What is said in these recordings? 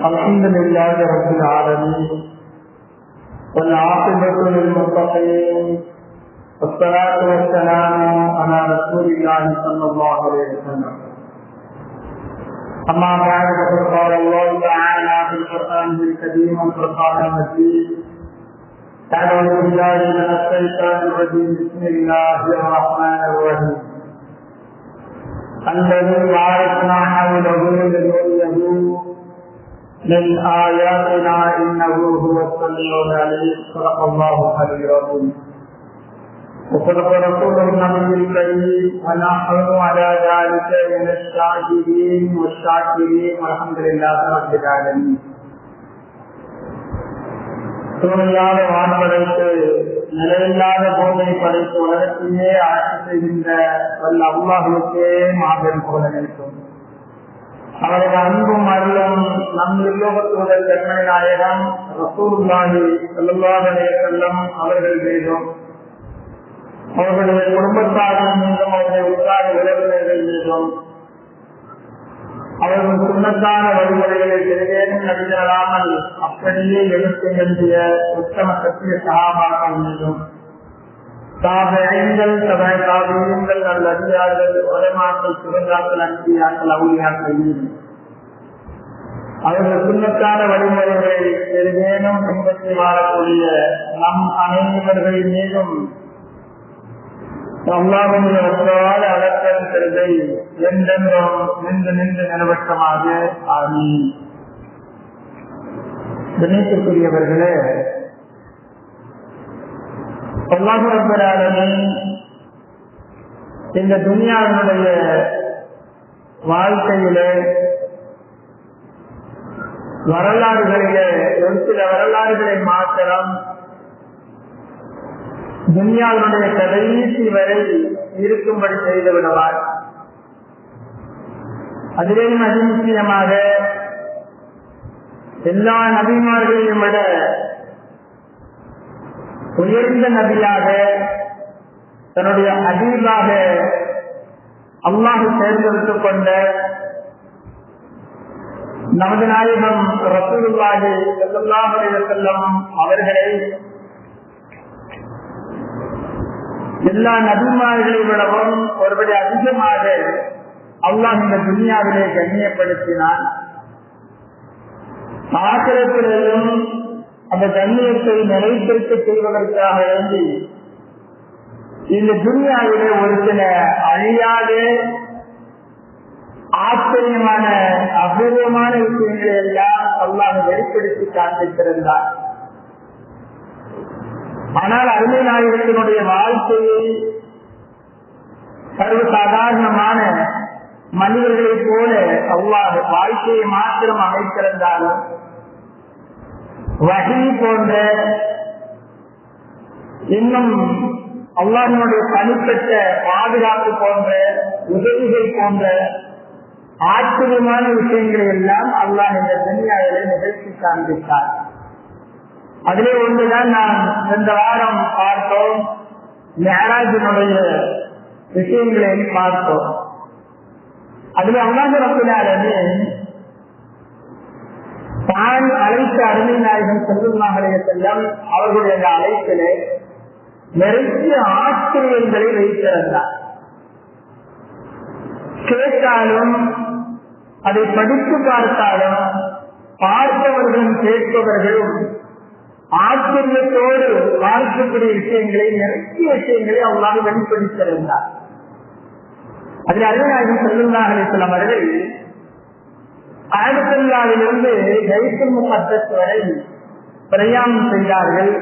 الحمد لله رب العالمين والعاقبة للمتقين والصلاة والسلام على رسول الله صلى الله عليه وسلم. أما بعد فقد قال الله تعالى في القرآن الكريم والفرقان المجيد: أعوذ بالله من الشيطان الرجيم. بسم الله الرحمن الرحيم. الذي باركنا حوله لنريه من آياتنا إنه هو السميع العليم. صدق الله العظيم وصدق رسوله النبي الكريم ونحن على ذلك من الشاهدين والشاكرين والحمد لله رب العالمين. தூய்மையான வான்படைத்து நிலையில்லாத போதை படைத்து உலகத்தையே ஆட்சி செய்கின்ற வல்ல அல்லாஹ்வுக்கே மாபெரும் புகழ் அளிக்கும். அவரது அன்பும் அருளும் நம் உலோகத்துடைய கண்மணி நாயகம் ரசூலுல்லாஹி ஸல்லல்லாஹு அலைஹி வஸல்லம் அவர்கள் மீதும், அவர்களுடைய குடும்பத்தார்கள் மீதும், அவருடைய உற்றார் உறவினர்கள் மீதும், அவர்கள் சுண்ணத்தான வழிமுறைகளை சிறிதேனும் நடிகராமல் அப்படியே எழுத்து எழுதிய உத்தம சத்திய சகாபாக்கள் மீதும், தாபைகள் தாபியங்கள் நல்ல அதிகாரிகள் உலமாக்கள் சுகந்தாக்கள் அன்பியாக்கள் அவுளியாக்கள் மீதும், அவர்கள் சுண்ணத்தான வழிமுறைகளை சிறிதேனும் பின்பற்றி வாழக்கூடிய நம் அனைவர்கள் மீதும் அல்லாஹ்வுடைய வசனத்தால் அலங்கரித்ததை என்றென்றும் நின்று நின்று நிலவட்டமாக ஆமீன். கண்ணியத்திற்குரியவர்களே, அல்லாஹ் ரப்பல் ஆலமீன் இந்த துன்யாவினுடைய வாழ்க்கையிலே வரலாறுகளிலே ஒரு சில வரலாறுகளை மாத்திரம் துன்யாவினுடைய கடைசி வரை இருக்கும்படி செய்து விடுவார். அதிலேயும் அதிமுக்கியமாக எல்லா நபிமார்களையும் விட உயர்ந்த நபியாக, தன்னுடைய ஹபீபாக அல்லாஹ் தேர்ந்தெடுத்துக் கொண்ட நமது நாயகம் ரசூலுல்லாஹி ஸல்லல்லாஹு அலைஹி வஸல்லம் அவர்களை எல்லா நபிமார்களை விடவும் ஒருபடி அதிகமாக அல்லாஹ் இந்த துன்யாவிலே கண்ணியப்படுத்தினான். ஆசிரியத்திலும் அந்த கண்ணியத்தை நிலைத்திருக்க செய்வதற்காக வேண்டி இந்த துன்யாவிலே ஒரு சில அழியாத ஆச்சரியமான அபூர்வமான விஷயங்களை எல்லாம் அல்லாஹ் வெளிப்படுத்தி காண்பித்திருந்தார். ஆனால் அருமை நாயகத்தினுடைய வாழ்க்கையை சர்வசாதாரணமான மனிதர்களைப் போல அல்லாஹ் வாழ்க்கையை மாத்திரம் அமைத்திருந்தாலும் வஹீ போன்ற இன்னும் அல்லாஹ்வினுடைய தனிப்பட்ட பாதுகாப்பு போன்ற உதவிகள் போன்ற ஆச்சரியமான விஷயங்களை எல்லாம் அல்லாஹ் இந்த துன்யாவிலே நிகழ்ச்சி காண்பித்தார். அதிலே ஒன்றுதான் நாம் சென்ற வாரம் பார்த்தோம். மிஅராஜினுடைய விஷயங்களை பார்த்தோம். அதில் அல்லாஹ் ரப்பல் ஆலமீன் தான் அழைத்த அருமை நாயகம் ஸல்லல்லாஹு அலைஹி வஸல்லம் அவர்களுடைய அழைப்பிலே நிறைய ஆச்சரியங்களை வைத்திருந்தார். கேட்டாலும் அதை படித்து பார்த்தாலும் பார்ப்பவர்களும் கேட்பவர்களும் ஆச்சரியத்தோடு பார்க்கக்கூடிய விஷயங்களை, நிறைய விஷயங்களை அல்லாஹ் வெளிப்படுத்தியிருந்தார். அதில் அருமைநாயகம் ஸல்லல்லாஹு அலைஹி வஸல்லம் அவர்கள் ஆயத்துல்லாவிலிருந்து பைத்துல் முகத்தஸ் வரை பிரயாணம் செய்தார்கள்.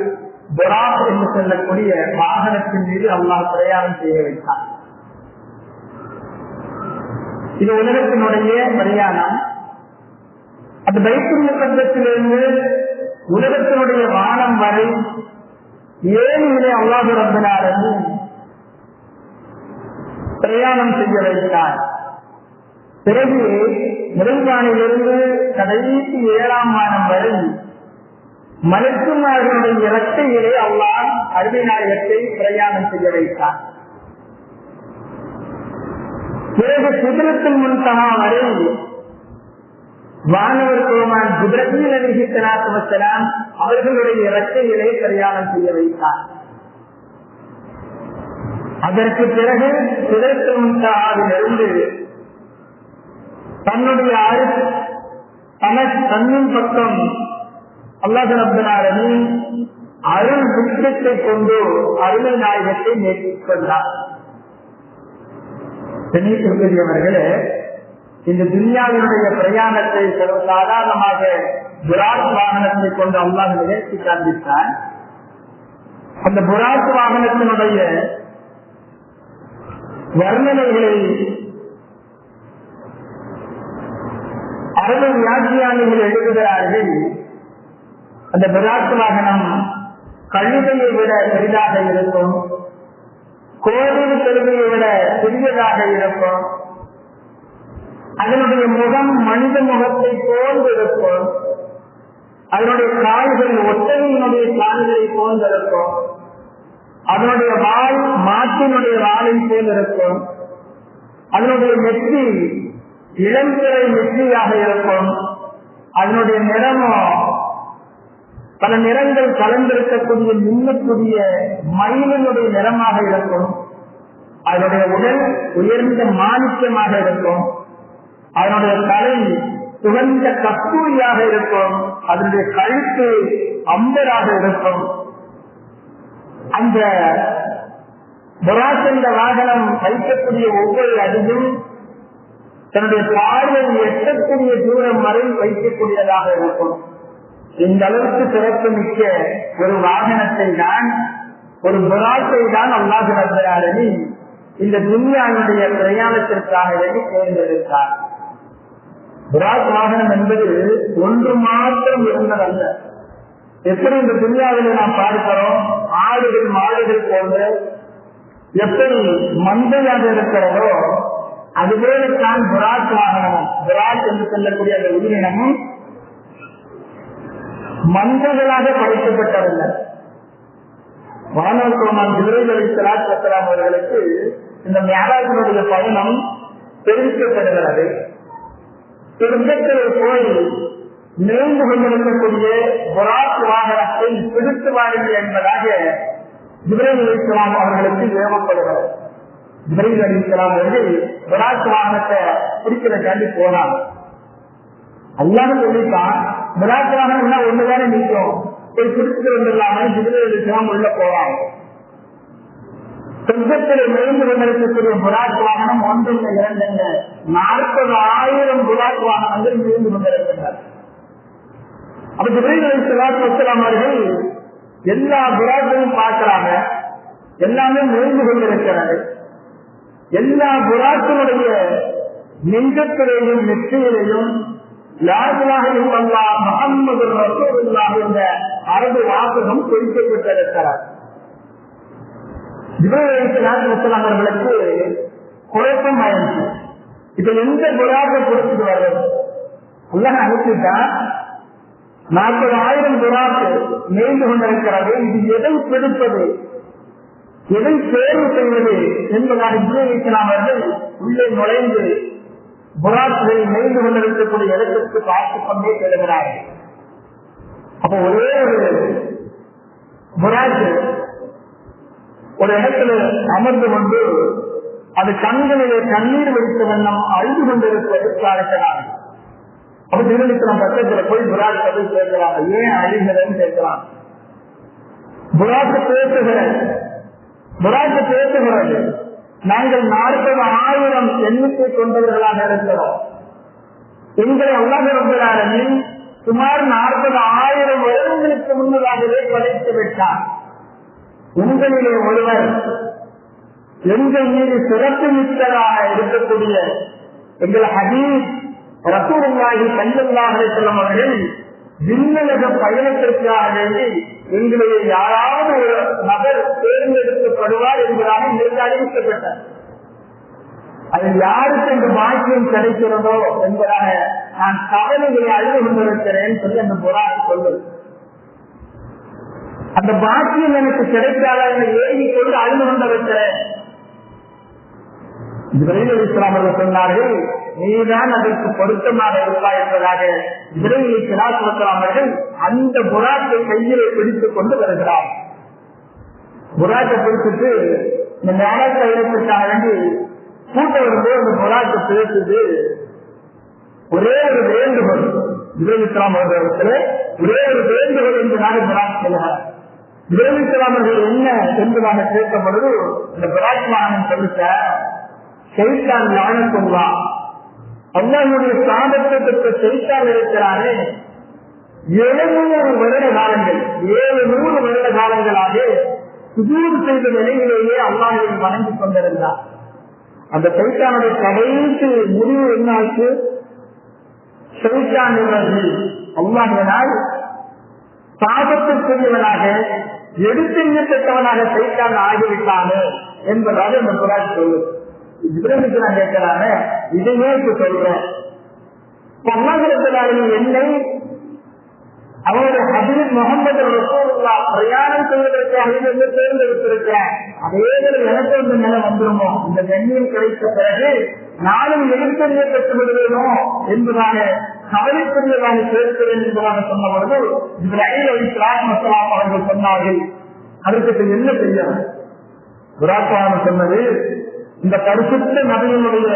புராக் என்று சொல்லக்கூடிய வாகனத்தின் மீது அல்லாஹ் பிரயாணம் செய்ய வைத்தார். இது உலகத்தினுடைய பிரயாணம். அந்த பைத்துல் முகத்தஸிலிருந்து உலகத்தினுடைய வானம் வரை 7 அல்லாஹ் ரப்பல் ஆலமீன் பிரயாணம் செய்ய வைத்தார். பிறகு நிறைவானிலிருந்து கடைசி 7ஆம் வானம் வரை மலக்குமார்களுடைய இறக்கையிலே அல்லாஹ் அருமை நாயகத்தை பிரயாணம் செய்ய வைத்தார். பிறகு சிதறத்தில் முன்தகா வரை வானவர் கோமான் ஜிப்ரீல் அலைஹிஸ்ஸலாத்து வஸ்ஸலாம் அவர்களுடைய இறக்கைகளை பிரயாணம் செய்ய வைத்தார். அதற்கு பிறகு சிதறத்தில் முன்னிருந்து தன்னுடைய தன்னின் பக்கம் அல்லாஹ் ரப்பல் ஆலமீன் அருள் விருட்சத்தை கொண்டு அருமை நாயகத்தை மேற்கொண்டார். பெரியவர்களே, இந்த துன்யாவினுடைய பிரயாணத்தை சாதாரணமாக புராக் வாகனத்தை கொண்டு அல்லாஹ் நிகழ்ச்சி காண்பித்தார். அந்த புராக் வாகனத்தினுடைய வர்ணனைகளை அரபு வியாக்கியானிகள் எழுதுகிறார்கள். அந்த புராக் வாகனம் கழுதையை விட பெரிதாக இருக்கும், கோவில் கழுதையை விட சிறியதாக இருக்கும், அதனுடைய முகம் மனித முகத்தை போன்று இருக்கும், அதனுடைய கால்கள் ஒட்டகையினுடைய கால்களை போன்றிருக்கும், அதனுடைய வால் மாட்டினுடைய வாளை போல் இருக்கும், அதனுடைய நெற்றி இளம்பிறை நெற்றியாக இருக்கும், அதனுடைய நிறமோ பல நிறங்கள் கலந்திருக்கக்கூடிய மின்னக்கூடிய மயிலினுடைய நிறமாக இருக்கும், அதனுடைய உடல் உயர்ந்த மாணிக்கமாக இருக்கும், அதனுடைய தலை சுகந்த கஸ்தூரியாக இருக்கும், அதனுடைய கழுத்து அம்பராக இருக்கும். அந்த புராக் என்ற வாகனம் வைக்கக்கூடிய ஒவ்வொரு அடியும் தன்னுடைய பார்வையை எட்டக்கூடிய தூரம் வரை வைக்கக்கூடியதாக இருக்கும். இந்த அளவுக்கு சிறப்பு மிக்க ஒரு வாகனத்தை தான், ஒரு புராக்கை தான் அல்லாஹ் ரப்பல் ஆலமீன் இந்த துன்யாவுடைய பிரயாணத்திற்காக வேண்டி தேர்ந்தெடுத்தார். புராக் வாகனம் என்பது ஒன்று மாத்திரம் இருந்ததல்ல. எப்படி இந்த துன்யாவில் நாம் பார்க்கிறோம், ஆடுகள் மாடுகள் போன்று எப்படி மந்தையாக இருக்கிறதோ அதுபோலத்தான் புராக் வாகனமும், புராக் என்று சொல்லக்கூடிய அந்த உயிரினமும் மந்தைகளாக படைக்கப்பட்டதில்லை. வானவர் கோமான் ஜிப்ரீல் அலைஹிஸ்ஸலாத்து வஸ்ஸலாம் அவர்களுக்கு இந்த மிஅராஜினுடைய பயணம் தெரிவிக்கப்படுகிறது. திருப்பத்தில் போய் மேய்ந்து கொண்டிருக்கக்கூடிய புராக் வாகனத்தை பிடித்து வாருங்கள் என்பதாக ஜிப்ரீல் அலைஹிஸ்ஸலாம் அவர்களுக்கு ஏவப்படுகிறது. ஜிப்ரீல் அலைஹிஸ்ஸலாம் அவர்கள் புராக் வாகனத்தை பிடிக்கிறதாண்டி போனாங்க. அல்லாஹ் சொல்லிட்டான், புராக் வாகனம்னா ஒண்ணுதானே நிற்கும், போய் பிடிச்சிட்டு வந்துடலாமே. ஜிப்ரீல் அலைஹிஸ்ஸலாம் உள்ள போறாங்க. சொர்க்கத்தில் மேய்ந்து கொண்டிருக்கக்கூடிய புராக் வாகனம் ஒன்றும் இரண்டு 40,000 புராக் வாகனங்கள் மேய்ந்து கொண்டிருக்கின்றன. அப்ப ஜிப்ரீல் அலைஹிஸ்ஸலாத்து வஸ்ஸலாம் அவர்கள் எல்லா புராக்கையும் பார்க்கிறாங்க, எல்லாமே மேய்ந்து கொண்டிருக்கிறது. எல்லா புராக்கினுடைய நெஞ்சத்திலேயும் நெற்றியிலேயும் லா இலாஹ இல்லல்லாஹ் முஹம்மதுர் ரசூலுல்லாஹ் என்ற அரபு வாசகம் குறிப்பிட்டிருக்கிறார். ஜிப்ரீல் அலைஹிஸ்ஸலாத்து வஸ்ஸலாம் அவர்களுக்கு குழப்பம் ஆயிடுச்சு. இப்ப எந்த புராக்கை கொடுத்துட்டு வர்றது? அல்லாஹ் அனுப்பிட்டா 40,000 புராக்கு மேய்ந்து கொண்டிருக்கிறது. இது எதை பிடிப்பது, எதை தேர்வு செய்வது என்பதாக ஜிப்ரீல் அலைஹிஸ்ஸலாம் அவர்கள் உள்ளே நுழைந்து புராக்களை மேய்ந்து கொண்டிருக்கக்கூடிய இடத்திற்கு பார்த்துக் கொண்டே செல்கிறார்கள். அப்ப ஒரே ஒரு புராக்கு ஒரு இடத்துல அமர்ந்து கொண்டு அது கண்களிலே கண்ணீர் வைத்த வண்ணம் அழுது கொண்டிருப்பதை பார்க்கிறார்கள். அப்ப திருநிலம் பக்கத்துல போய் புராக் கதை கேட்கிறாங்க, ஏன் அழுகிறன்னு கேட்கிறாங்க. புராக்கு பேசுகிறது, நாங்கள் 40,000 எண்ணிக்கை கொண்டவர்களாக இருக்கிறோம். எங்களை அல்லாஹ் ரப்பல் ஆலமீன் சுமார் 40,000 வருடங்களுக்கு முன்னதாகவே படைத்து விட்டார். உங்களிலே ஒருவர் எங்கள் மீது சிறப்பு மிக்கதாக இருக்கக்கூடிய எங்கள் ஹதீஸ் ரசூலுல்லாஹி ஸல்லல்லாஹு அலைஹி வஸல்லம் அவர்கள் விண்ணுலக பயணத்திற்காக வேண்டி எங்களுடைய யாராவது ஒரு நபர் தேர்ந்தெடுக்கப்படுவார் என்பதாக இங்கு அறிவிக்கப்பட்டார். அது யாருக்கு இந்த பாக்கியம் கிடைக்கிறதோ என்பதாக நான் கவலைகளை அழுது கொண்டிருக்கிறேன் சொல்லி அந்த புராணம் சொல்லுது. அந்த பாக்கியம் எனக்கு கிடைக்காத ஏறி கொண்டு அழுது கொண்டிருக்கிறேன். ஜிப்ரீல் அலைஹிஸ்ஸலாம் அவர்கள் சொன்னார்கள், நீதான் அதற்கு பொருத்தமாக இருப்பாய் என்பதாக இப்ராஹிம் ஸல்லல்லாஹு அலைஹி அவர்கள் அந்த புறாக்கை கையிலே பிடித்துக் கொண்டு வருகிறார். புறாக்கை பிடிச்சிட்டு இந்த மேலத்தை இடத்திற்காக வேண்டி கூட்ட வரும்போது அந்த புறாக்கை பேசுது. ஒரே ஒரு வேண்டுகோள் இப்ராஹிம் அவர்களிடத்திலே ஒரே ஒரு வேண்டுகோள் என்பதாக புறாக் சொல்லுகிறார். இப்ராஹிம் அவர்கள் என்ன என்பதாக கேட்கப்படுது. இந்த புராக்மானன் சொல்லிட்ட ஷைத்தான் லானத் அல்லாஹ், அல்லாஹ்வுடைய சாபத்தை பெற்ற ஷைத்தான் இருக்கிறாரே 700 வருட காலங்கள் 700 வருட காலங்களாக சுஜூத் செய்த நிலையிலேயே அல்லாஹ்வை வணங்கிக் கொண்டிருந்தார். அந்த ஷைத்தானுடைய கடைசி முடிவு என்ன ஆச்சு? ஷைத்தான் அல்லாஹ்வினால் சாபத்திற்குரியவனாக எடுத்தெண்ணத்தக்கவனாக ஷைத்தான் ஆகிவிட்டானே என்பதாக இந்த குரான் சொல்லுது. இப்ராஹிம் நான் கேட்கிறாங்க, இதையே இப்ப சொல்றேன். என்னை அவருடைய ஹபீப் முகமது ரசூலுல்லாஹ் பிரயாணம் செய்வதற்காக தேர்ந்தெடுத்திருக்கிறேன். அதே எனக்கு இந்த நிலை வந்துருமோ, இந்த கண்ணியம் கிடைத்த பிறகு நானும் எழுத்தறிய பெற்று விடுவேனோ என்பதாக கவலைக்குரியதாக சேர்க்கிறேன் என்பதாக சொன்ன பொழுது இப்ராஹிம் அலைஹிஸ்ஸலாம் அவர்கள் சொன்னார்கள், அதற்கு என்ன செய்யணும்? புராக்கான சொன்னது, இந்த பரிசுத்த நபியினுடைய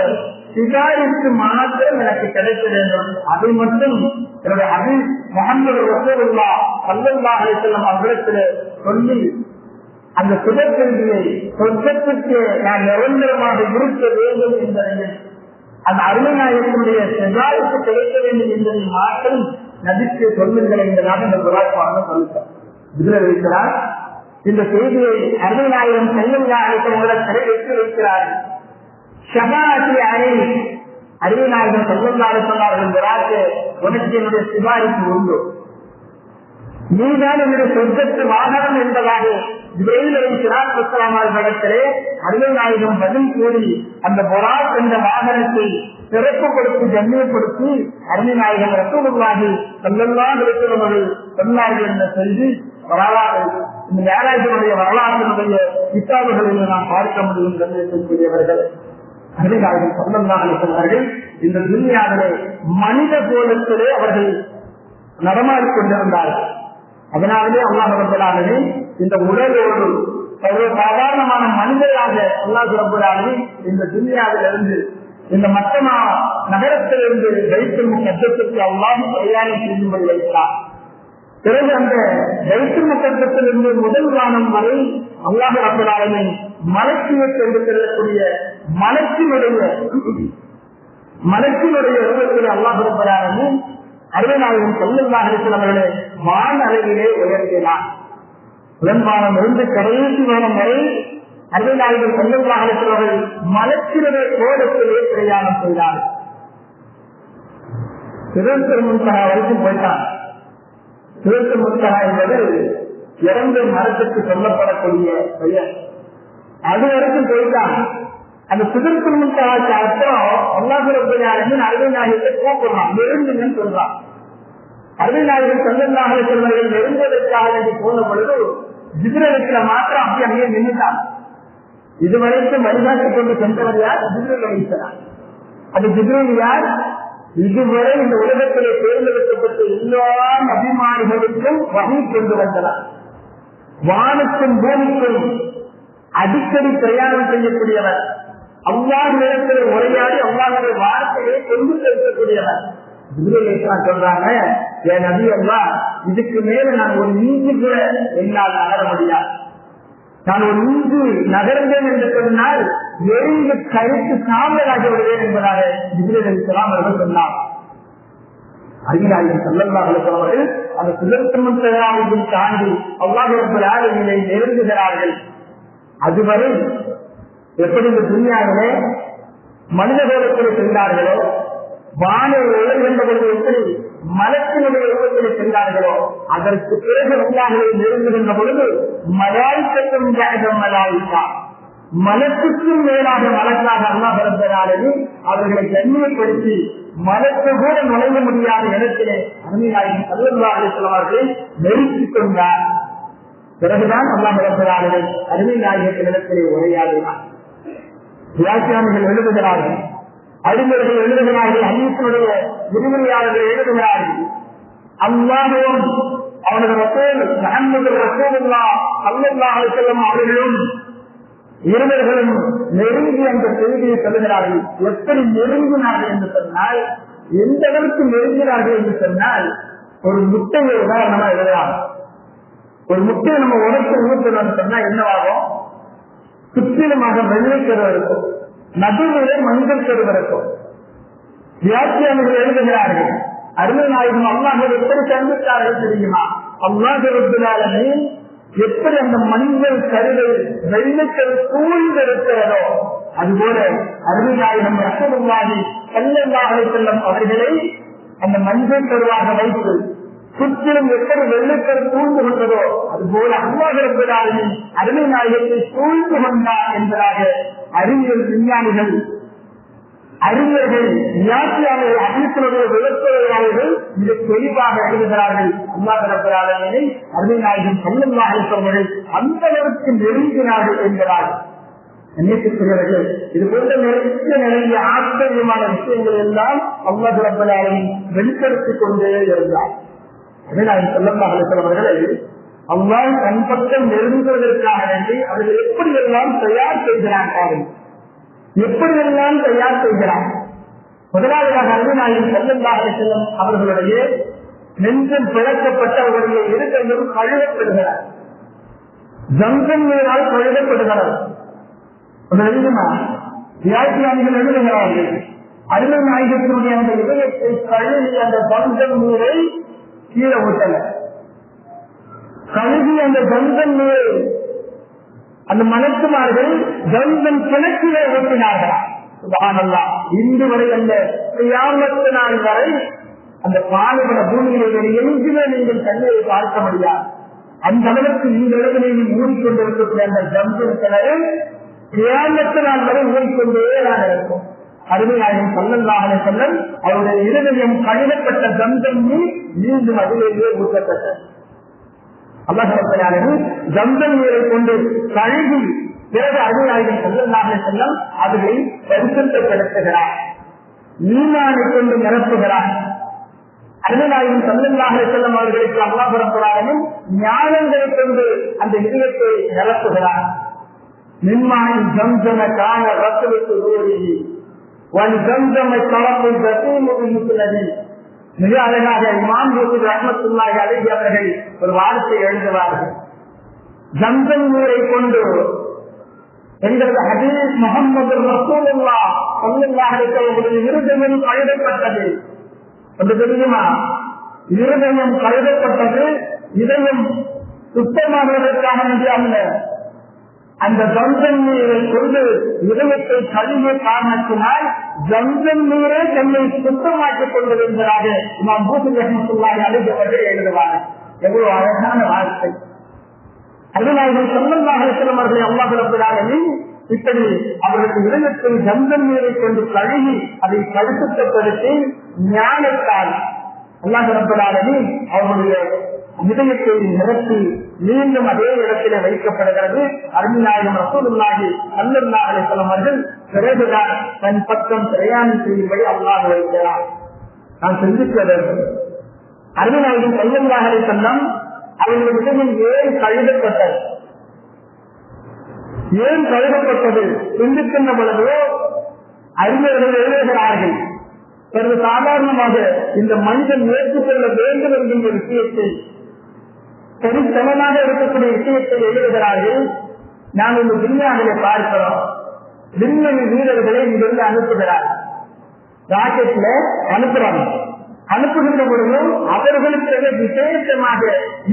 சிகாரிக்கு மாத்திரம் எனக்கு கிடைக்க வேண்டும். அதை மட்டும் என்னுடைய ஹபீப் முஹம்மது ரசூலுல்லாஹ் ஸல்லல்லாஹு அலைஹி வஸல்லம் அவர்களிடத்தில் சொல்லி அந்த சுபசெய்தியை சொர்க்கத்திற்கு நான் நிரந்தரமாக இருக்க வேண்டும் என்பதையும் அந்த அருமைநாயகத்தினுடைய சிகாரிக்கு கிடைக்க வேண்டும் என்பதை மாற்றம் நபிக்கு சொல்லுங்கள் என்பதாக இந்த புராக்கான சொல்லிட்டார். இதில் இருக்கிறார். இந்த செய்தியை அருமைநாயகம் ஸல்லல்லாஹு அலைஹி வஸல்லம் வைத்து வைக்கிறார்கள். ஷபாஅத்தி அலைஹி, அருமைநாயகம் ஸல்லல்லாஹு அலைஹி வஸல்லம் உனக்கு என்னுடைய சிபாரிசு உண்டு, நீதான் என்னுடைய சொர்க்கத்து வாகனம் என்பதாக இப்ராஹிம் அலைஹிஸ்ஸலாம் அவர்களிடத்திலே அருமைநாயகம் பதில் கூறி அந்த புராக் என்ற வாகனத்தை சிறப்புப்படுத்தி கண்ணியப்படுத்தி அருமைநாயகம் ரசூலுல்லாஹி ஸல்லல்லாஹு அலைஹி வஸல்லம் சொன்னார்கள் என்ற செய்தி வரலாறு இந்த மேலாஜனுடைய வரலாற்றினுடைய கிதாபுகளில் நாம் பார்க்க முடியும். கண்ணியத்திற்குரியவர்கள், அருமைநாயகம் ஸல்லல்லாஹு அலைஹி வஸல்லம் இந்த துன்யாவிலே மனித கோலத்திலே அவர்கள் நடமாடிக் கொண்டிருந்தார்கள். அதனாலே அல்லாஹ் ரப்பல் ஆலமீன் இந்த உலகோடு சர்வ சாதாரணமான மனிதராக அல்லாஹ் ரப்பல் ஆலமீன் இந்த துன்யாவிலிருந்து இந்த மக்கமா நகரத்திலிருந்து பைத்துல் முகத்தஸுக்கு அல்லாஹ் பிரயாணம் செய்யும்படி வைத்தார். பிறகு அந்த பைத்துல் முகத்தஸிலிருந்து முதல் வானம் வரை அல்லாஹ் ரப்பல் ஆலமீன் மலக்குகளை கொண்டு செல்லக்கூடிய மலக்கினுடைய உருவத்தில் அல்லாஹ் ரப்பல் ஆலமீன் அருமைநாயகம் ஸல்லல்லாஹு அலைஹி வஸல்லம் வான் அளவிலே உயர்த்தினார். உடன்பானம் இருந்து கடைசி வானம் வரை அருமைநாயகம் ஸல்லல்லாஹு அலைஹி வஸல்லம் மலக்கினுடைய கோலத்திலே பிரயாணம் செய்தார். சிதறல் முன்தஹா வரைக்கும் போயிட்டார். சிதறல் முன்தஹா என்பது இறந்த மரத்துக்கு சொல்லப்படக்கூடிய பெயர். அது வரைக்கும் போயிட்டான். அந்த சிதறல் முன்தஹாக்கு அப்புறம் அல்லாஹ் ரப்பல் ஆலமீன் அருமைநாயகத்தை கூப்பிடுறான், நெருங்குங்கன்னு சொல்றான். அருமைநாயகம் ஸல்லல்லாஹு அலைஹி வஸல்லம் நெருங்குவதற்காக வேண்டி போன பொழுது ஜிப்ரீல் மாத்திரம் அப்படியே நின்றுட்டான். இதுவரைக்கும் வழிகாட்டிக் கொண்டு சென்றவர் யார்? ஜிப்ரீல் அலைஹிஸ்ஸலாம். அது ஜிப்ரீல் யார்? இதுவரை இந்த உலகத்திலே தேர்ந்தெடுக்கப்பட்ட எல்லா அபிமானிகளுக்கும் வகை கொண்டு வந்தனர். வானுக்கும் பூமிக்கும் அடிக்கடி பிரயாணம் செய்யக்கூடியவர், அல்லாஹ்விடத்தில் உரையாடி அல்லாஹ்வுடைய வார்த்தையை கொண்டு செலுத்தக்கூடியவர். சொல்றாங்க, என் நபி அல்லாஹ், இதுக்கு மேல நான் ஒரு நீதி கூட என்னால் நகர முடியாது. நான் ஒரு நீதி நகர்ந்தேன் என்று சொன்னால் எரிந்து கருத்து சாம்பலாகி விடுவேன் என்பதாக ஜிப்ரீல் அலைஹிஸ்ஸலாம் அவர்கள் சொன்னார். அருமைநாயகம் ஸல்லல்லாஹு அலைஹி வஸல்லம் அந்த சிதறல் முன்தஹாவை தாண்டி அல்லாஹ் ரப்பல் ஆலமீனை நெருங்குகிறார்கள். அதுவரை எப்படி இந்த துன்யாவிலே மனித கோலத்தில் சென்றார்களோ, வானை உயர்கின்றவர்கள் எப்படி மலத்தினுடைய உருவத்தில் சென்றார்களோ, அதற்கு பிறகு அல்லாஹ்வை நெருங்குகின்ற பொழுது மலாயிக்கத்தும் மலாயிக்கா, மலத்துக்கும் மேலாக மலக்காக அல்லாஹ் ரப்பல் ஆலமீன் அவர்களை கண்ணியப்படுத்தி மலத்து கூட நுழைய முடியாத இடத்திலே அருமைநாயகம் ஸல்லல்லாஹு அலைஹி வஸல்லம் அவர்களை நெருக்கிக் கொண்டார். பிறகுதான் அல்லாஹ் ரப்பல் ஆலமீன் அருமைநாயகத்தின் இடத்திலே உரையாடினார். வியாக்கியானிகள் எழுதுகிறார்கள், அறிஞர்கள் எழுதுகிறார்கள், ஹதீஸுடைய விரிவுரையாளர்கள் எழுதுகிறார்கள், அல்லாஹ்வும் அவனது ரசூல் முஹம்மது ரசூலுல்லாஹ் ஸல்லல்லாஹு அலைஹி வஸல்லம் அவர்களும் இருவர்களும் நெருங்கி அந்த செய்தியை சொல்லுகிறார்கள். எப்படி நெருங்கினார்கள் என்று சொன்னால், எந்த அளவுக்கு நெருங்கினார்கள் என்று சொன்னால், ஒரு முட்டையை உதாரணமா எழுதலாம். ஒரு முட்டையை நம்ம உடச்சு ஊற்றணும்னு சொன்னா என்னவாகும்? சுற்றிலுமாக வெள்ளை கருவு இருக்கும், நடுவிலே மஞ்சள் கருவு இருக்கும். வியாக்கியானர்கள் எழுதுகிறார்கள், அருமை நாயகம் அல்லாஹ் எப்படி சந்தித்தார்கள் தெரியுமா? அல்லாஹ் ரப்பல் ஆலமீன் எப்படி அந்த மஞ்சள் கருவை வெள்ளைக்கரு சூழ்ந்திருக்கிறதோ அதுபோல அருமை நாயகம் ரசூலுல்லாஹி ஸல்லல்லாஹு அலைஹி வஸல்லம் அவர்களை அந்த மஞ்சள் கருவாக வைத்து சுற்றிலும் எப்படி வெள்ளைக்கரு சூழ்ந்து கொண்டதோ அதுபோல அல்லாஹ் ரப்பல் ஆலமீன் அருமை நாயகத்தை சூழ்ந்து கொண்டார் என்பதாக அறிவியல் விஞ்ஞானிகள், அறிஞர்கள், வியாக்கியாளர்கள், ஹதீஸுடைய விளக்குரையாளர்கள் மிக தெளிவாக எழுதுகிறார்கள். அல்லாஹ் ரப்பல் ஆலமீனை அருமை நாயகம் ஸல்லல்லாஹு அலைஹி வஸல்லம் அந்த அளவுக்கு நெருங்கினார்கள் என்கிறார்கள். நேசிக்கிறவர்கள் இது போன்ற நிறைய ஆச்சரியமான விஷயங்கள் எல்லாம் அல்லாஹ் ரப்பல் ஆலமீன் வெளிப்படுத்திக் கொண்டே இருந்தார். அருமை நாயகம் ஸல்லல்லாஹு அலைஹி வஸல்லம் அவர்களை அல்லாஹ் தன் பக்கம் நெருங்குவதற்காக வேண்டி அவர்கள் எப்படியெல்லாம் தயார் செய்கிறார்கள், எப்படியெல்லாம் தயார் செய்கிறார். முதலாவதாக அருமை நாயகம் ஸல்லல்லாஹு அலைஹி வஸல்லம் அவர்களுடைய நெஞ்சம் பிளக்கப்பட்ட அவருடைய இருக்கையும் கழுவப்படுகிறார், ஜம்சம் நீரால் கழுவப்படுகிறார். வியாக்கியானிகள் எழுதுகிறார்கள், அருமை நாயகத்தினுடைய அந்த இதயத்தை கழுவி அந்த ஜம்சம் நீரை கீழே ஊட்டல, கழுவி அந்த ஜம்சம் நீரை அந்த மலக்குமார்கள் ஜம்சம் கிணற்றிலே ஊற்றினார்களா. சுப்ஹானல்லாஹ், இன்று வரை அந்த கியாமத் நாள் வரை அந்த பாலைவன பூமியிலே எங்குமே நீங்கள் தண்ணீரை பார்க்க முடியாது. அந்த அளவுக்கு இந்த இடங்களில் ஊறிக்கொண்டிருக்கக்கூடிய அந்த ஜம்சம் கிணறு கியாமத் நாள் வரை ஊறிக்கொண்டே தான் இருக்கும். அருமை நாயகம் ஸல்லல்லாஹு அலைஹி வஸல்லம் அவருடைய இருதயம் கழுவப்பட்ட ஜம்சம் நீர் மீண்டும் அதிலேயே ஊற்றப்பட்டது. அல்லாஹ் ரப்பல் ஆலமீன் ஜம்சம் நீரை கொண்டு கழுவி பிறகு அருமை நாயகம் ஸல்லல்லாஹு அலைஹி வஸல்லம் அவர்களை பரிசுத்தப்படுத்துகிறார், ஈமானை கொண்டு நிரப்புகிறார். அருமை நாயகம் ஸல்லல்லாஹு அலைஹி வஸல்லம் அவர்களுக்கு அல்லாஹ் ரப்பல் ஆலமீன் ஞானங்களை கொண்டு அந்த இதயத்தை நிரப்புகிறார். மின்மாய் ஜம்சம கான ரசூலுக்கு ஊரிஹி வன் ஜம்சம கலப்பு ஜஸீமுக்கு முஸ்லதி. மிக அழகாக இமாம் யூசுப் ரஹ்மத்துல்லாஹி அலைஹி அவர்கள் ஒரு வார்த்தை எழுதுவார்கள், ஜம்சம் நீரை கொண்டு எங்களது ஹதீஸ் முஹம்மது ரசூலுல்லாஹ் ஸல்லல்லாஹு அலைஹி வஸல்லம் இருதயம் கழுவப்பட்டது என்று தெரியுமா? இருதயம் கழுவப்பட்டது, இதயம் சுத்தமானதற்காக வேண்டிய அல்ல. அந்த ஜம்சம் நீரை கொண்டு இதயத்தை கழுவிய காரணத்தினால் ஜம்சம் நீரே தன்னை சுத்தமாக்கிக் கொண்டது என்பதாக இமாம் யூசுப் ரஹ்மத்துல்லாஹி அலைஹி அவர்கள் எழுதுவார்கள். எவ்வளவு அழகான வார்த்தை! அருமைநாயகம் ஸல்லல்லாஹு அலைஹி வஸல்லம் அவர்களை அல்லாஹ் ரப்பல் ஆலமீன் இப்படி அவர்களுக்கு இதயத்தை ஜம்சம் நீரை கொண்டு கழுவி அதை பரிசுத்தப்படுத்தி ஞானத்தால் அல்லாஹ் ரப்பல் ஆலமீன் அவர்களுடைய இதயத்தை நிரப்பி மீண்டும் அதே இடத்திலே வைக்கப்படுகிறது. அருமை நாயகம் ரசூலுல்லாஹி ஸல்லல்லாஹு அலைஹி வஸல்லம் அவர்கள் பிறகுதான் தன் பக்கம் பிரயாணம் செய்யும்படி அல்லாஹ் வைக்கிறார். நான் சிந்தித்தது, அருமை நாயகம் ஸல்லல்லாஹு அலைஹி வஸல்லம் அவர்களுடைய இதயம் ஏன் கழுவப்பட்டது, ஏன் கழுவப்பட்டது சிந்திக்கின்ற பொழுது அறிஞர்கள் எழுதுகிறார்கள், சாதாரணமாக இந்த மனிதன் ஏற்றுக்கொள்ள வேண்டும் என்கின்ற விஷயத்தை சரிசமமாக இருக்கக்கூடிய விஷயத்தை எழுதுகிறார்கள். நாம் இந்த விஞ்ஞானிகளை பார்க்கிறோம், விண்வெளி வீரர்களை இங்கிருந்து அனுப்புகிறார்கள், ராக்கெட்ல அனுப்புறாங்க. அனுப்புகின்ற பொழுதும் அவர்களுக்கு விசேஷமாக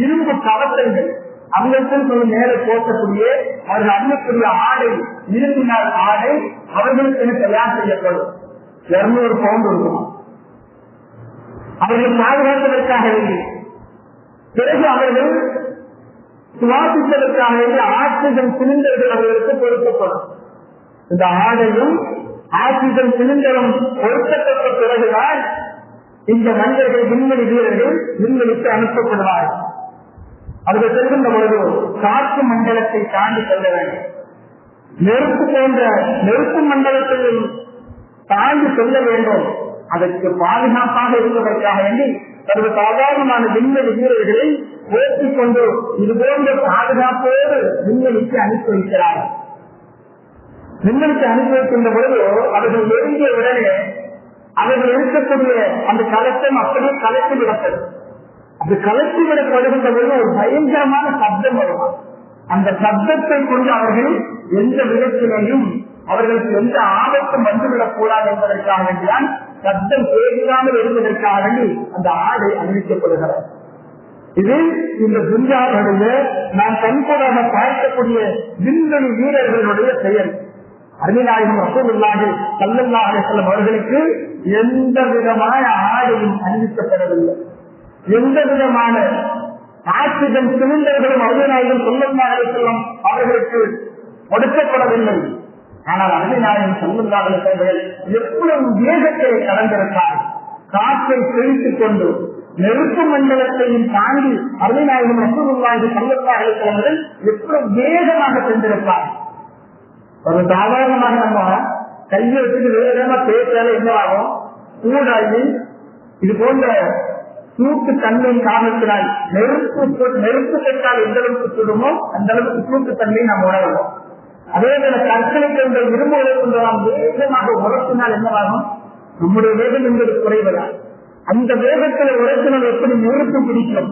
இரும்பு கவசங்கள் அவங்களுக்கும் கொஞ்சம் மேலே போக்கக்கூடிய அவர்கள் அனுப்பக்கூடிய ஆடை, இரும்பினால் ஆடை அவர்களுக்கு தயார் செய்யப்படும். 200 பவுண்ட் இருக்கும். அவர்கள் பாதுகாப்பதற்காக வேண்டி, பிறகு அவர்கள் சுவாசிப்பதற்காக வேண்டி ஆக்சிஜன் சிலிண்டர்கள் அவர்களுக்கு பொருத்தப்படும். இந்த ஆடையும் ஆக்சிஜன் சிலிண்டரும் பொருத்தப்பட்ட பிறகுதான் இந்த மனிதர்கள் விண்வெளி வீரர்கள் விண்வெளிக்கு அனுப்பப்படுவார்கள். அவர்கள் செல்கின்ற பொழுது காற்று மண்டலத்தை தாண்டி செல்ல வேண்டும். நெருப்பு போன்ற நெருப்பு மண்டலத்தையும் தாண்டி செல்ல வேண்டும். அதற்கு பாதுகாப்பாக இருப்பதற்காக வேண்டி சர்வ சாதாரணமான விண்வெளி வீரர்களை ஓட்டிக் கொண்டு இதுபோன்ற பாதுகாப்போடு விண்வெளிக்கு அனுப்பி வைக்கிறார்கள். விண்வெளிக்கு அனுப்பி வைக்கின்ற பொழுது அவர்கள் நெருங்கிய உடனே அவர்கள் இருக்கக்கூடிய அந்த கலக்கம் அப்படியே கலக்கி விடப்படும். அது கலக்கி விடப்படுகின்ற பொழுது ஒரு பயங்கரமான சப்தம் வருமா. அந்த சப்தத்தை கொண்டு அவர்கள் எந்த விதத்திலையும் அவர்களுக்கு எந்த ஆபத்தும் வந்துவிடக் கூடாது என்பதற்காக வேண்டிதான் சப்தம் கேட்காமல் இருப்பதற்காக வேண்டி அந்த ஆடை அறிவிக்கப்படுகிறது. இது இந்த துன்யாவிலே நாம் கண்கூடாக பார்க்கக்கூடிய விண்வெளி வீரர்களுடைய செயல். அருமைநாயகம் ரசூலுல்லாஹி ஸல்லல்லாஹு அலைஹி வஸல்லம் அவர்களுக்கு எந்த விதமான ஆடையும் அறிவிக்கப்படவில்லை. எந்த விதமான ஆக்சிஜன் சிலிண்டர்களும் அருமைநாயகம் ஸல்லல்லாஹு அலைஹி வஸல்லம் அவர்களுக்கு ஒடுக்கப்படவில்லை. ஆனால் அருமைநாயகம் ஸல்லல்லாஹு அலைஹி வஸல்லம் எவ்வளவு வேகத்தை கடந்திருக்கிறார். காற்றை பிரித்துக் கொண்டு நெருப்பு மண்டலத்தையும் தாண்டி அருமைநாயகம் ரசூலுல்லாஹி ஸல்லல்லாஹு அலைஹி வஸல்லம் எவ்வளவு வேகமாக சென்றிருப்பார். ஒரு சாதாரணமாக நம்ம கையை வச்சுட்டு வேகமா பேசால என்னவாகும், சூடாகி இது போன்ற சூட்டு தன்மையின் காரணத்தினால் நெருப்பு பெற்றால் எந்த அளவுக்கு சுடுமோ அந்த அளவுக்கு சூட்டு தன்மையை நாம் உணர்வோம். அதே போல கற்களை கொண்ட இரும்புகளை கொண்டு நாம் வேகமாக உரத்தினால் என்னவாகும், நம்முடைய வேகம் என்பது குறைவதா. அந்த வேகத்தில் உரத்தினால் எப்படி நெருப்பு பிடிக்கும்.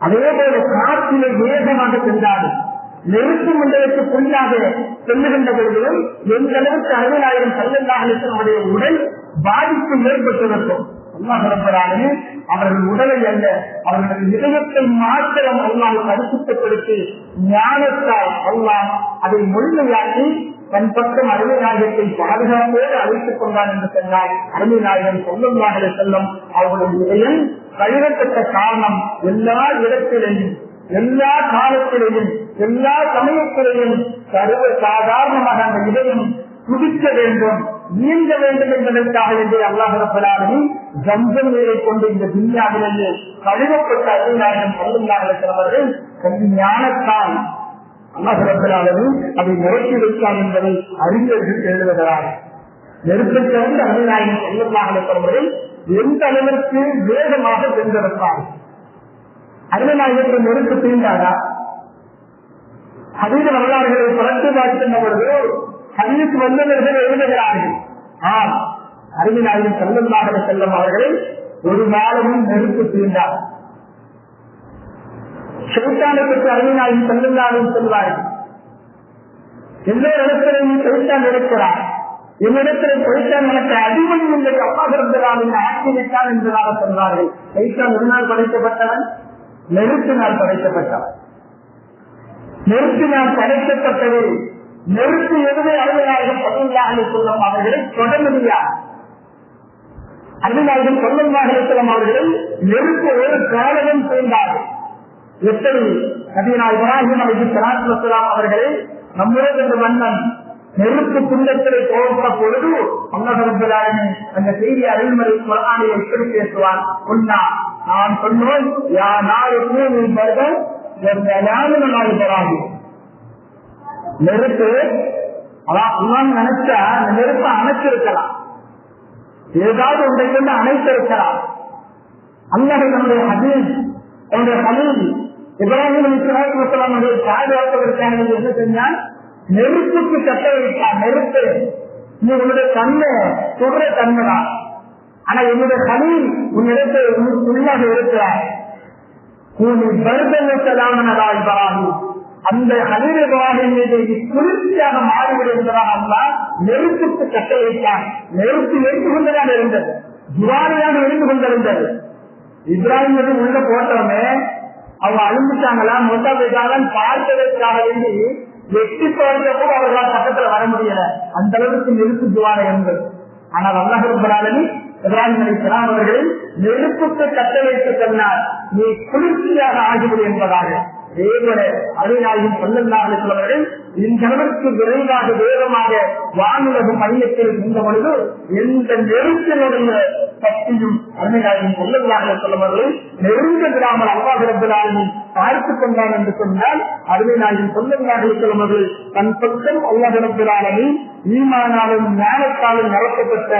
அதே போல காற்றிலே வேகமாக சென்றாலும் நெருப்பு மண்டலத்துக்குள்ளாக செல்லுகின்ற பொழுதிலும் எந்த அளவுக்கு அருமைநாயகம் ஸல்லல்லாஹு அலைஹி வஸல்லம் உடல் பாதிப்பு ஏற்பட்டிருக்கும். அல்லாஹ் ரப்பல் ஆலமீன் அவர்கள் உடலை அல்ல அவர்கள் இதயத்தை மாத்திரம் அல்லாஹ் பரிசுத்தப்படுத்தி ஞானத்தால் அல்லாஹ் அதை முழுமையாக்கி தன் பக்கம் அருமைநாயகத்தை பாதுகாப்போடு அழைத்துக் கொண்டான் என்று சொன்னால் அருமைநாயகம் ஸல்லல்லாஹு அலைஹி வஸல்லம் அவர்களுடைய இதயம் கழுவப்பட்ட காரணம் எல்லா இடத்திலேயும் எல்லா காலத்திலேயும் எல்லா சமயத்திலேயும் சர்வ சாதாரணமாக அந்த இதயம் துடிக்க வேண்டும், நீங்க வேண்டும் என்பதற்காக வேண்டிய அல்லாஹ் ரப்பல் ஆலமீன் ஜம்ஸம் நீரை கொண்டு இந்த துன்யாவிலேயே கழுவப்பட்ட அருமைநாயகம் ஸல்லல்லாஹு அலைஹி வஸல்லம் அவர்கள் ஞானத்தால் அல்லாஹ் ரப்பல் ஆலமீன் அதை நிறுத்தி வைத்தார் என்பதை அறிஞர்கள் எழுதுகிறார். நெருப்பை தவிர அருமைநாயகம் ஸல்லல்லாஹு அலைஹி வஸல்லம் அவர்கள் எந்த அளவிற்கு வேகமாக சென்றிருப்பார். அருமைநாயகத்தை நெருப்பு தீண்டாரா? ஹதீஸ் வரலாறுகளை புரட்டு பார்க்கின்ற பொழுது ஹதீஸ் வந்தவர்கள் எழுதுகிறார்கள். ஆம், அருமைநாயகம் ஸல்லல்லாஹு அலைஹி வஸல்லம் அவர்களை ஒரு நாளும் நெருப்பு தீண்டார். ஷைத்தானை பற்றி அருமைநாயகம் ஸல்லல்லாஹு அலைஹி வஸல்லம் சொல்வார்கள், எந்த இடத்திலையும் ஷைத்தான் இருக்கிறார், என்னிடத்தில் ஷைத்தான் எனக்கு அடிமை இல்லை, அல்லாஹ் ரப்பல் ஆலமீன் ஆட்சி வைத்தான் என்பதாக சொன்னார்கள். ஷைத்தான் ஒரு நாள் படைக்கப்பட்டவன், நெருப்பினால் படைக்கப்பட்டவன். நெருப்பினால் படைக்கப்பட்டது. நெருப்பு எதுவே அருமைநாயகம் ஸல்லல்லாஹு அலைஹி வஸல்லம் அவர்களை தொட முடியாது. அருமைநாயகம் ஸல்லல்லாஹு அலைஹி வஸல்லம் அவர்களை நெருப்பு ஒரு காலமும் செய்தார்கள். எப்படி நபினா இப்ராஹிம் அலைஹிஸ்ஸலாத்து வஸ்ஸலாம் அவர்களை நம்முடைய மன்னன் நெருப்பு குண்டத்திலே போகிற பொழுது அல்லாஹ் ரப்பல் ஆலமீன் அந்த செய்தி அருள்மறை குர்ஆனில் எப்படி பேசுவான், உன்னா நான் சொன்னோம் யா நாருக்கு நீ பர்தம் நெருப்பு அதான் நினைச்சா அந்த நெருப்பை அணைச்சிருக்கலாம், ஏதாவது ஒன்றை கொண்டு அணைத்திருக்கலாம். அல்லாஹ் நம்முடைய ஹபீப் என்னுடைய ஹலீல் இப்ராஹிம் அலைஹிஸ்ஸலாத்து வஸ்ஸலாம் அவர்களை பாதுகாப்பதற்காக என்ன செஞ்சால் நெருப்புக்கு கட்ட வைத்தார். நெருப்பு நீ உன்னுடைய தன்மை சுடுற தன்மைதான், ஆனா என்னுடைய ஹலீல் உன்னிடத்தை உள்ளாக இருக்கிறார். அந்த ஹலீல் இப்ராஹிம் குளிர்ச்சியாக மாறிவிடும் என்பதாக அல்லாஹ் நெருப்புக்கு கட்ட வைத்தார். நெருப்பு எரிந்து கொண்டுதான் இருந்தது, ஜுவாரியாக இருந்து கொண்டிருந்தது. இப்ராஹிம் உள்ள போட்டோமே அவங்க அழுந்துட்டாங்களா மொத்தா போயிட்டாங்கன்னு பார்த்ததற்காக வேண்டி எட்டி பார்க்க கூட அவர்களால் பக்கத்துல வர முடியல, அந்த அளவுக்கு நெருப்பு ஜுவாரை இருந்தது. ஆனால் அல்லாஹ் ரப்பல் ஆலமீன் இப்ராஹிம் அலைஹிஸ்ஸலாம் அவர்களை நெருப்புக்கு கட்ட வைத்து சொன்னார், நீ குளிர்ச்சியாக ஆகிவிடு என்பதாக. தேவன அருமைநாயகம் ஸல்லல்லாஹு அலைஹி வஸல்லம் அவர்கள் இந்த அளவிற்கு விரைவாக வேகமாக வானுலக மையத்தில் இருந்த பொழுது எந்த நெருப்பினுடைய சக்தியும் அருமைநாயகம் ஸல்லல்லாஹு அலைஹி வஸல்லம் அவர்கள் நெருங்க விடாமல் அல்லாஹ் ரப்பல் ஆலமீன் பார்த்துக் கொண்டான் என்று சொன்னால் அருமைநாயகம் ஸல்லல்லாஹு அலைஹி வஸல்லம் அவர்கள் தன் பக்கம் அல்லாஹ் ரப்பல் ஆலமீன் ஈமானாலும் ஞானத்தாலும் நிரப்பப்பட்ட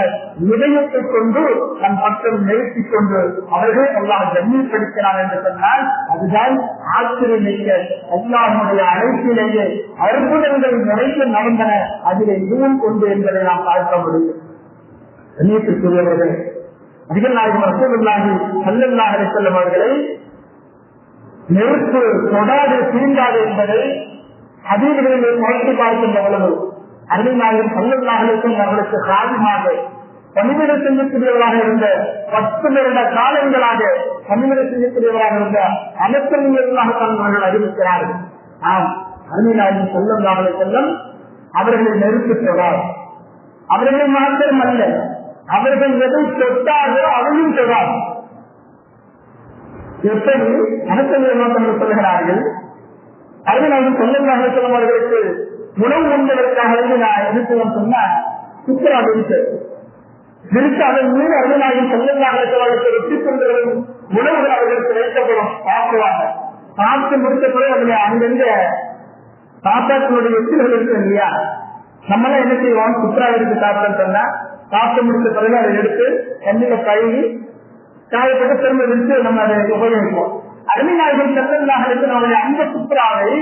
இதயத்தை கொண்டு தன் பக்கம் நிறுத்திக் கொண்டு அவர்கள் அல்லாஹ் கண்ணியப்படுத்தினார் என்று சொன்னால் அதுதான் ஆச்சரியமிக்க அல்லாஹ்வுடைய அழைப்பிலேயே அற்புதங்கள் நிறைய நடந்தன. அதிலே இதுவும் கொண்டு என்பதை நாம் பார்க்க முடியும். கண்ணியத்திற்குரியவர்கள், நபிகள் நாயகம் ரசூலுல்லாஹி ஸல்லல்லாஹு அலைஹி வஸல்லம் அவர்களை நெருப்பு தொடாது தீண்டாது என்பதை ஹதீஸ்களில் முயற்சி பார்க்கின்ற பொழுது அருமைநாயகம் ஸல்லல்லாஹு அலைஹி வஸல்லம் அவர்களுக்கு காரணமாக பணிவிடை செய்யக்கூடியவராக இருந்த 10 வருட காலங்களாக பணிவிடை செய்யக்கூடியவராக இருந்த அனைத்தவர்களாக தங்கள் அறிவிக்கிறார்கள். ஆம், அருமைநாயகம் ஸல்லல்லாஹு அலைஹி வஸல்லம் அவர்களை நெருப்பு தொடார். அவர்களை மாத்திரம் அல்ல, அவர்கள் எதை தொட்டாரோ அதையும் தொடார். எப்படி அனைத்தவர்கள் சொல்லுகிறார்கள், அருமைநாயகம் ஸல்லல்லாஹு அலைஹி வஸல்லம் அவர்களுக்கு உணவு உண்பதற்காக நான் எதிர்த்து சொன்னா சுத்தரா விரித்து அதன் மீது அருமைநாயகம் ஸல்லல்லாஹு அலைஹி வஸல்லம் வெற்றி கொண்டவர்கள் உணவுகள் அவர்களுக்கு வைக்கப்படும், சாப்பிடுவாங்க. சாப்பிட்டு முடித்த பிறகு அதுல அங்கிருந்த சாப்பாட்டினுடைய வெற்றிகள் இருக்கு இல்லையா, நம்மளாம் என்ன செய்வோம், சுத்தரா எடுத்து சாப்பிட்டு சொன்னா சாப்பிட்டு முடித்த பிறகு அதை எடுத்து தண்ணியில கழுவி காயப்பட்டு திரும்ப விரித்து நம்ம அதை உபயோகிப்போம். அருமைநாயகம் ஸல்லல்லாஹு அலைஹி வஸல்லம் அவருடைய அந்த சுத்தராவை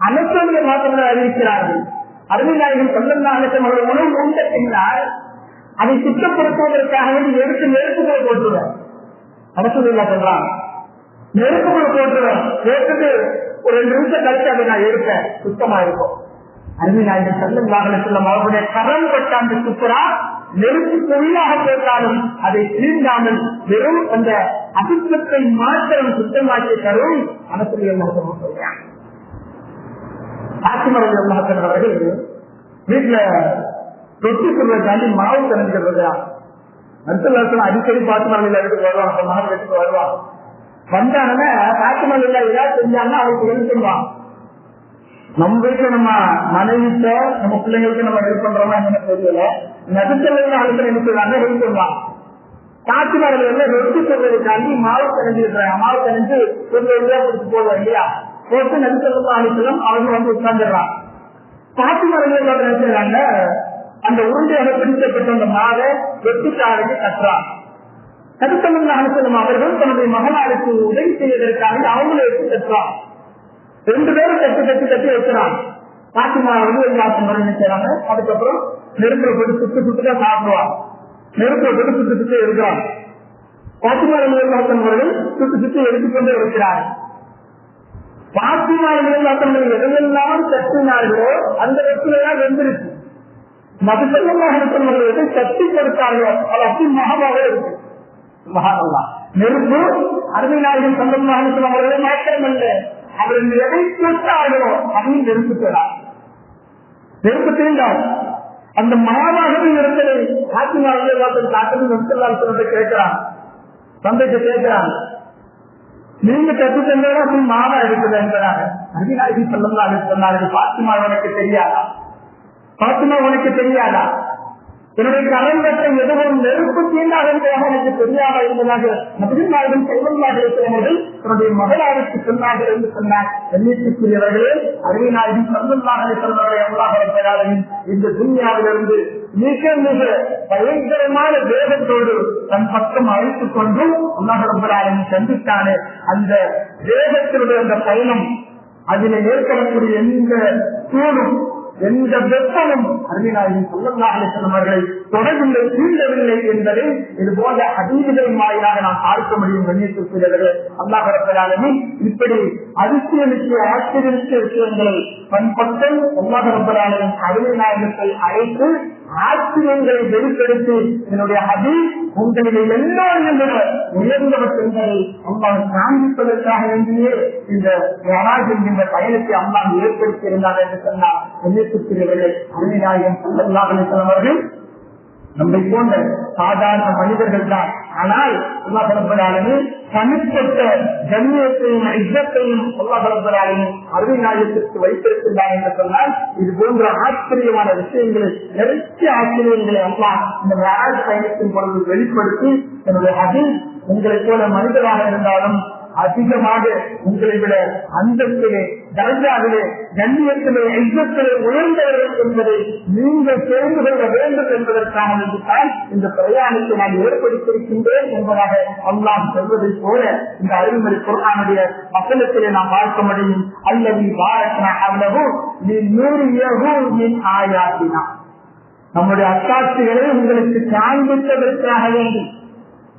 அனைத்தவர்கள் மாத்திரங்கள் அறிவிக்கிறார்கள். அருமைநாயகம் ஸல்லல்லாஹு அலைஹி வஸல்லம் அவருடைய உணவு உண்ட பின்னால் அதை சுத்தப்படுத்துவதற்காக வேண்டி எடுத்து நெருப்புகள் போட்டுருவேன். அரசுல சொல்றாங்க, நெருப்புகள் போட்டுருவேன், போட்டுட்டு ஒரு 2 நிமிஷம் கழிச்சு அதை நான் எடுப்பேன், சுத்தமா இருக்கும். அருமைநாயகம் ஸல்லல்லாஹு அலைஹி வஸல்லம் அவருடைய கரம் பட்ட அந்த சுத்தரா நெருப்புக்குள்ளாக போட்டாலும் அதை தீண்டாமல் வெறும் அந்த அசுத்தத்தை மாத்திரம் சுத்தமாக்கி தரும் அரசுடைய சொல்றாங்க. ஆட்சிமரங்கள் அவர்கள் வீட்டுல தொட்டி சொல்றதுக்காண்டி மாவு கலந்துக்கிறதா அடுத்த அடிக்கடி பாத்துமரங்கள் எடுத்து வருவாங்க, மகன் எடுத்துட்டு வருவாங்க. வந்தாங்கன்னா பாத்துமரங்கள் ஏதாவது செஞ்சாங்கன்னா அவருக்கு ஹெல்ப் பண்ணுவாங்க. நம்ம வீட்டுல நம்ம மனைவிட்ட நம்ம பிள்ளைங்களுக்கு நம்ம ஹெல்ப் பண்றோமா என்னன்னு தெரியல, நடுத்தல ஆளுக்கு என்ன செய்வாங்க, ஹெல்ப் பண்ணுவாங்க. பாத்துமரங்கள் எல்லாம் வெட்டி சொல்றதுக்காண்டி மாவு கலந்துருக்காங்க. மாவு கலந்து கொஞ்சம் பிடிச்சு போடுவோம் இல்லையா, போட்டு நடுத்தல ஆளுக்களும் அவங்க வந்து உட்கார்ந்துடுறாங்க. பாத்துமரங்கள் என்ன செய்யறாங்க, அந்த உருண்டையாக பிடிக்கப்பட்ட அந்த மாவை வெட்டிக்காரங்க கட்டுறாங்க. நடுத்தல ஆளுக்களும் அவர்கள் தன்னுடைய மகனாருக்கு உதவி செய்வதற்காக அவங்களும் எடுத்து கட்டுறாங்க. 2 பேரும் கட்டி வைக்கிறாங்க. பாத்திமா வந்து என்ன செய்யறாங்க, அதுக்கப்புறம் நெருப்புல போட்டு சுட்டுதான் சாப்பிடுவாங்க. நெருப்புல போட்டு சுட்டு இருக்கிறாங்க. பாத்திமா அவர்கள் சுட்டு எடுத்துக்கொண்டே இருக்கிறார்கள். பாத்திமா எதையெல்லாம் கட்டினார்களோ அந்த வெற்றிலாம் வெந்திருக்கு. மதுசல்லமாக எதை சக்தி கொடுத்தார்களோ அது அப்படி மகமாக இருக்கு. மகானல்லா நெருப்பு அருமைநாயகம் ஸல்லல்லாஹு அவர்களை மாத்திரமல்ல, அவர்கள் எதை தொட்டார்களோ அதையும் நெருப்பு தரார். நெருப்பு தீண்டார். அந்த மாவாகவே இருந்ததை பாத்திமாவில் காட்டு நிறுத்தலால் கேட்கிறான், தந்தைக்கு கேட்கிறான், நீங்க கற்று தந்தா மாவா இருக்குது என்பதாக. அருமைநாயகம் ஸல்லல்லாஹு அலைஹி சொன்னார்கள், பாத்திமா உனக்கு தெரியாதா, பாத்திமா உனக்கு தெரியாதா, என்னுடைய கரங்கத்தை எதுவும் நெருப்பு தீண்டாக என்பதாக எனக்கு தெரியாதா என்பதாக நபிகள் ஸல்லல்லாஹு அலைஹி வஸல்லம் தன்னுடைய மகளாருக்கு சொன்னார்கள் என்று சொன்னார். கண்ணியத்திற்குரியவர்களே, அருமைநாயகம் ஸல்லல்லாஹு அலைஹி வஸல்லம் இந்த துன்யாவிலிருந்து மிக மிக பயங்கரமான வேகத்தோடு தன் பக்கம் அழைத்துக் கொண்டு அல்லாஹ் ரப்பல் ஆலமீன் சந்தித்தானே, அந்த வேகத்தினுடைய அந்த பயணம், அதில் ஏற்படக்கூடிய எந்த சூடும் எந்த வெப்பமும் அருமைநாயகம் ஸல்லல்லாஹு அலைஹி வஸல்லம் அவர்களை தொடர்பில்லை, தீண்டவில்லை என்பதை இது போன்ற ஹதீஸ்களின் வாயிலாக நாம் பார்க்க முடியும். கண்ணியத்திற்குரியவர்களே, அல்லாஹ் ரப்பல் ஆலமீன் இப்படி அதிசயமிக்க ஆச்சரியமிக்க விஷயங்களை தன் பக்கம் அல்லாஹ் ரப்பல் ஆலமீன் அருமைநாயகத்தை அழைத்து ஆச்சரியங்களை வெளிப்படுத்தி என்னுடைய ஹதீஸ் உங்களிலே எல்லோரும் உயர்ந்தவர் என்பதை அல்லாஹ் காண்பிப்பதற்காக வேண்டியே இந்த மெஹராஜ் என்கின்ற பயணத்தை அல்லாஹ் ஏற்படுத்தி இருந்தார் என்று சொன்னார். அருமைநாயகம் ஸல்லல்லாஹு அலைஹி வஸல்லம் அவர்கள் நம்மை போன்ற சாதாரண மனிதர்கள் தான். ஆனால் அல்லாஹ் ரப்பல் ஆலமீன் தனிப்பட்ட கண்ணியத்தையும் இஸ்ஸத்தையும் அல்லாஹ் ரப்பல் ஆலமீன் அருமைநாயகத்திற்கு வைத்திருக்கிறார் என்று சொன்னால் இது போன்ற ஆச்சரியமான விஷயங்களை, நிறைய ஆச்சரியங்களை அல்லாஹ் இந்த மெஹராஜ் பயணத்தின் பொழுது வெளிப்படுத்தி என்னுடைய ஹதீஸ் உங்களை போல மனிதராக இருந்தாலும் அதிகமாக உங்களை விட அந்தத்திலே தரஜாவிலே, கண்ணியத்திலே, இன்பத்திலே உயர்ந்தவர்கள் என்பதை நீங்கள் தெரிந்து கொள்ள வேண்டும் என்பதற்கான இந்த பிரயாணத்தை நான் ஏற்படுத்தியிருக்கின்றேன் என்பதாக அல்லாஹ் சொல்வதை போல இந்த அறிவுரை குர்ஆனுடைய வசனத்திலே நாம் பார்க்க முடியும். அல்லது பாரத்னா அவ்வளவு நீ நூறியகும் ஆயாத்தினா, நம்முடைய அத்தாட்சிகளை உங்களுக்கு காண்பித்ததற்காக வேண்டி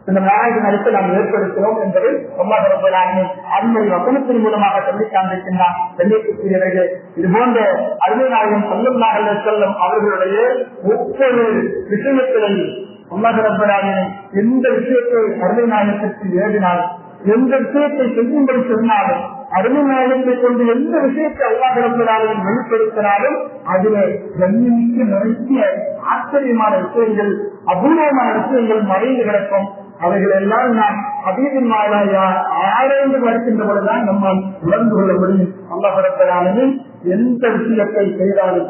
இந்த நாயகன் அறிக்கை நாம் ஏற்படுத்தினோம் என்பதை அல்லாஹ் ரப்பல் ஆலமீன் அறிவுரை வசனத்தின் மூலமாக சொல்லி காண்பிக்கின்றான். வெள்ளிக்குரியவர்களே, இது போன்ற அருமை நாயகன் ஸல்லல்லாஹு அலைஹி வஸல்லம் அவர்களுடைய ஒவ்வொரு விஷயத்திலையும் அல்லாஹ் ரப்பல் ஆலமீன் எந்த விஷயத்தை அருமை நாயகத்திற்கு ஏறினால், எந்த விஷயத்தை செய்யும்படி சொன்னாலும், அருமை நாயகத்தை கொண்டு எந்த விஷயத்தை அல்லாஹ் ரப்பல் ஆலமீன் வெளிப்படுத்தினாலும் அதிலே கண்ணியமிக்க நிறைய ஆச்சரியமான விஷயங்கள், அபூர்வமான விஷயங்கள் மறைந்து கிடக்கும். அவைகள் எல்லாம் நாம் ஹதீஸின் வாயிலாக ஆராய்ந்து வருகின்ற பொழுதுதான் நம்மால் உணர்ந்து கொள்ள முடியும். அல்லாஹ் ரப்பல் ஆலமீன் எந்த விஷயத்தை செய்தாலும்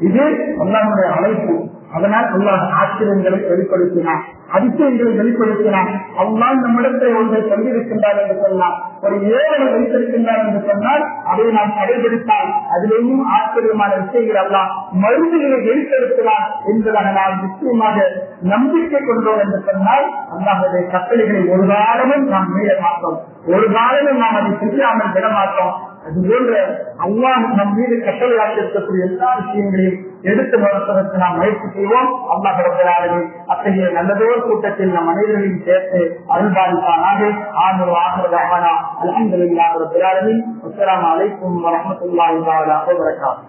இது அல்லாஹ்வுடைய அழைப்பு. அதனால் அல்லாஹ் ஆச்சரியங்களை வெளிப்படுத்தினான், அதிசயங்களை வெளிப்படுத்தினான். அல்லாஹ் நம்மிடத்தை ஒன்றை சொல்லியிருக்கின்றார் என்று சொன்னால், ஒரு ஏவலை வைத்திருக்கின்றார் என்று சொன்னால் அதை நாம் கடைபிடித்தால் அதிலேயும் ஆச்சரியமான விஷயங்கள் அல்லாஹ் மறுமையை வெளிப்படுத்தினார் என்பதாக நாம் நிச்சயமாக நம்பிக்கை கொண்டோம் என்று சொன்னால் அல்லாஹ்வுடைய கட்டளைகளை ஒரு காலமும் நாம் மீற மாட்டோம், ஒரு காலமும் நாம் அதை செய்யாமல் விட மாட்டோம். அதுபோன்ற அல்லாஹ் நம் மீது கட்டளையாக இருக்கக்கூடிய எல்லா விஷயங்களையும் எடுத்து நடப்பதற்கு நாம் முயற்சி செய்வோம். அல்லாஹ் ரப்பல் ஆலமீன் அத்தகைய நல்லதோர் கூட்டத்தில் நம் அனைவரையும் சேர்த்து அருள்பாலிப்பானாக. ஆமிரு ஆகிரு தஅவானா அல்ஹம்துலில்லாஹி ரப்பில் ஆலமீன். அஸ்ஸலாமு அலைக்கும் வரஹ்மத்துல்லாஹி வபரகாத்துஹு.